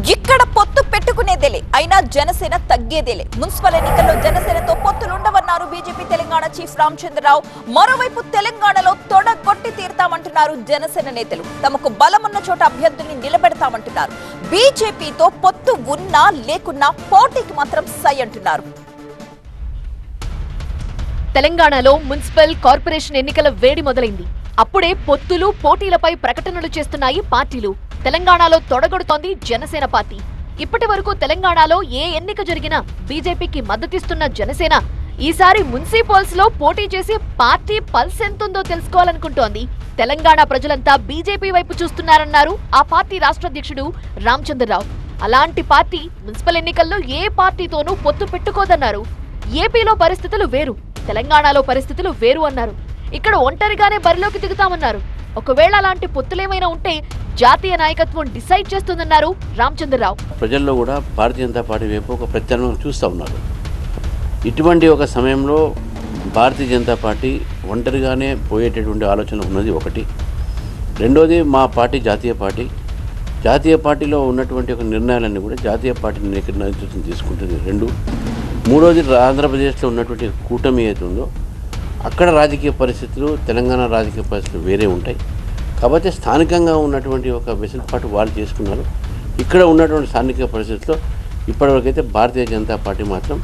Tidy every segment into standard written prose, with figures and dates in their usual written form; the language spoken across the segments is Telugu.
ఇక్కడ పొత్తు పెట్టుకునేదేలే అయినా జనసేన తగ్గేదేలే. మున్సిపల్ ఎన్నికల్లో జనసేనతో పొత్తులుండవన్నారు బీజేపీ తెలంగాణ చీఫ్ రామచంద్రరావు. మరోవైపు తెలంగాణలో తొడగొట్టి తీరుతామంటున్నారు జనసేన నేతలు. తమకు బలమున్న చోట అభ్యర్థుల్ని నిలబెడతామంటున్నారు. బీజేపీతో పొత్తు ఉన్నా లేకున్నా పోటీకి మాత్రం సై అంటున్నారు. తెలంగాణలో మున్సిపల్ కార్పొరేషన్ ఎన్నికల వేడి మొదలైంది. అప్పుడే పొత్తులు పోటీలపై ప్రకటనలు చేస్తున్నాయి పార్టీలు. తెలంగాణలో తొడగొడుతోంది జనసేన పార్టీ. ఇప్పటి వరకు తెలంగాణలో ఏ ఎన్నిక జరిగినా బీజేపీకి మద్దతిస్తున్న జనసేన ఈసారి మున్సిపల్స్ లో పోటీ చేసి పార్టీ పల్స్ ఎంతుందో తెలుసుకోవాలనుకుంటోంది. తెలంగాణ ప్రజలంతా బీజేపీ వైపు చూస్తున్నారన్నారు ఆ పార్టీ రాష్ట్ర అధ్యక్షుడు రామచంద్రరావు. అలాంటి పార్టీ మున్సిపల్ ఎన్నికల్లో ఏ పార్టీతోనూ పొత్తు పెట్టుకోదన్నారు. ఏపీలో పరిస్థితులు వేరు, తెలంగాణలో పరిస్థితులు వేరు అన్నారు. ఇక్కడ ఒంటరిగానే బరిలోకి దిగుతామన్నారు. ఒకవేళ అలాంటి పొత్తులేమైనా ఉంటే జాతీయ నాయకత్వం డిసైడ్ చేస్తుందన్నారు రామచంద్రరావు. ప్రజల్లో కూడా భారతీయ జనతా పార్టీ వైపు ఒక ప్రత్యామ్నాయం చూస్తూ ఉన్నారు. ఇటువంటి ఒక సమయంలో భారతీయ జనతా పార్టీ ఒంటరిగానే పోయేటటువంటి ఆలోచన ఉన్నది ఒకటి. రెండోది మా పార్టీ జాతీయ పార్టీలో ఉన్నటువంటి ఒక నిర్ణయాలన్నీ కూడా జాతీయ పార్టీ నేతృత్వం తీసుకుంటుంది. రెండు. మూడోది ఆంధ్రప్రదేశ్లో ఉన్నటువంటి కూటమి ఏది ఉందో అక్కడ రాజకీయ పరిస్థితులు తెలంగాణ రాజకీయ పరిస్థితులు వేరే ఉంటాయి. కాబట్టి స్థానికంగా ఉన్నటువంటి ఒక వెసులుబాటు వాళ్ళు చేసుకున్నారు. ఇక్కడ ఉన్నటువంటి స్థానిక పరిస్థితుల్లో ఇప్పటివరకైతే భారతీయ జనతా పార్టీ మాత్రం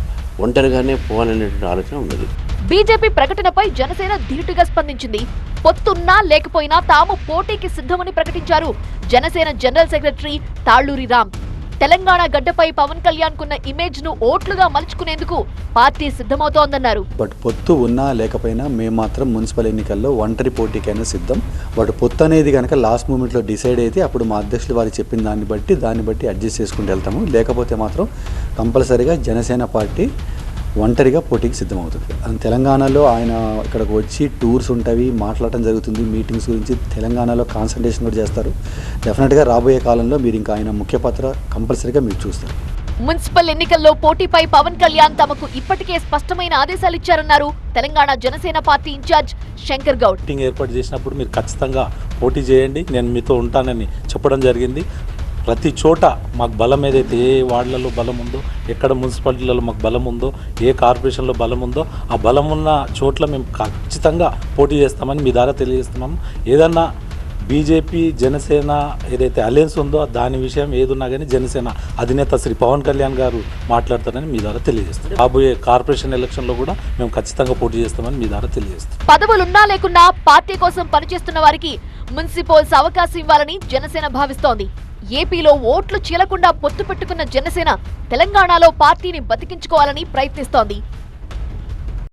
ఒంటరిగానే పోవాలనేటువంటి ఆలోచన ఉన్నది. బీజేపీ ప్రకటనపై జనసేన ధీటుగా స్పందించింది. పొత్తున్నా లేకపోయినా తాము పోటీకి సిద్ధమని ప్రకటించారు జనసేన జనరల్ సెక్రటరీ తాళ్లూరి రామ్. తెలంగాణ గడ్డపై పవన్ కళ్యాణ్ కున్న ఇమేజ్ ను ఓట్లుగా మలుచుకునేందుకు పార్టీ సిద్ధమవుతోందన్నారు. బట్ పొత్తు ఉన్నా లేకపోయినా మేము మాత్రం మున్సిపల్ ఎన్నికల్లో ఒంటరి పోటీకైనా సిద్ధం. బట్ పొత్తు అనేది కనుక లాస్ట్ మూమెంట్లో డిసైడ్ అయితే అప్పుడు మా అధ్యక్షులు వారు చెప్పిన దాన్ని బట్టి అడ్జస్ట్ చేసుకుంటూ వెళ్తాము. లేకపోతే మాత్రం కంపల్సరీగా జనసేన పార్టీ ఒంటరిగా పోటీకి సిద్ధమవుతుంది. తెలంగాణలో ఆయన ఇక్కడికి వచ్చి టూర్స్ ఉంటాయి, మాట్లాడటం జరుగుతుంది, మీటింగ్స్ గురించి తెలంగాణలో కాన్సన్ట్రేషన్ కూడా చేస్తారు. డెఫినెట్గా రాబోయే కాలంలో మీరు ఇంకా ఆయన ముఖ్య పాత్ర కంపల్సరీగా మీరు చూస్తారు. మున్సిపల్ ఎన్నికల్లో పోటీపై పవన్ కళ్యాణ్ తమకు ఇప్పటికే స్పష్టమైన ఆదేశాలు ఇచ్చారన్నారు Telangana Janasena party in-charge Shankar Goud. Meeting ఏర్పాటు చేసినప్పుడు మీరు ఖచ్చితంగా పోటీ చేయండి, నేను మీతో ఉంటానని చెప్పడం జరిగింది. ప్రతి చోట మాకు బలం ఏదైతే ఏ వార్డులలో బలం ఉందో, ఎక్కడ మున్సిపాలిటీలలో మాకు బలం ఉందో, ఏ కార్పొరేషన్లో బలం ఉందో ఆ బలం ఉన్న చోట్ల మేము ఖచ్చితంగా పోటీ చేస్తామని మీ ద్వారా తెలియజేస్తున్నాము. ఏదన్నా బీజేపీ జనసేన ఏదైతే అలయన్స్ ఉందో దాని విషయం ఏదున్నా కానీ జనసేన అధినేత శ్రీ పవన్ కళ్యాణ్ గారు మాట్లాడతారని మీ ద్వారా తెలియజేస్తాం. రాబోయే కార్పొరేషన్ ఎలక్షన్లో కూడా మేము ఖచ్చితంగా పోటీ చేస్తామని మీ ద్వారా తెలియజేస్తాం. పదవులున్నా లేకున్నా పార్టీ కోసం పనిచేస్తున్న వారికి మున్సిపల్స్ అవకాశం ఇవ్వాలని జనసేన భావిస్తోంది. ఏపీలో ఓట్లు చీలకుండా పొత్తు పెట్టుకున్న జనసేన తెలంగాణలో పార్టీని బతికించుకోవాలని ప్రయత్నిస్తోంది.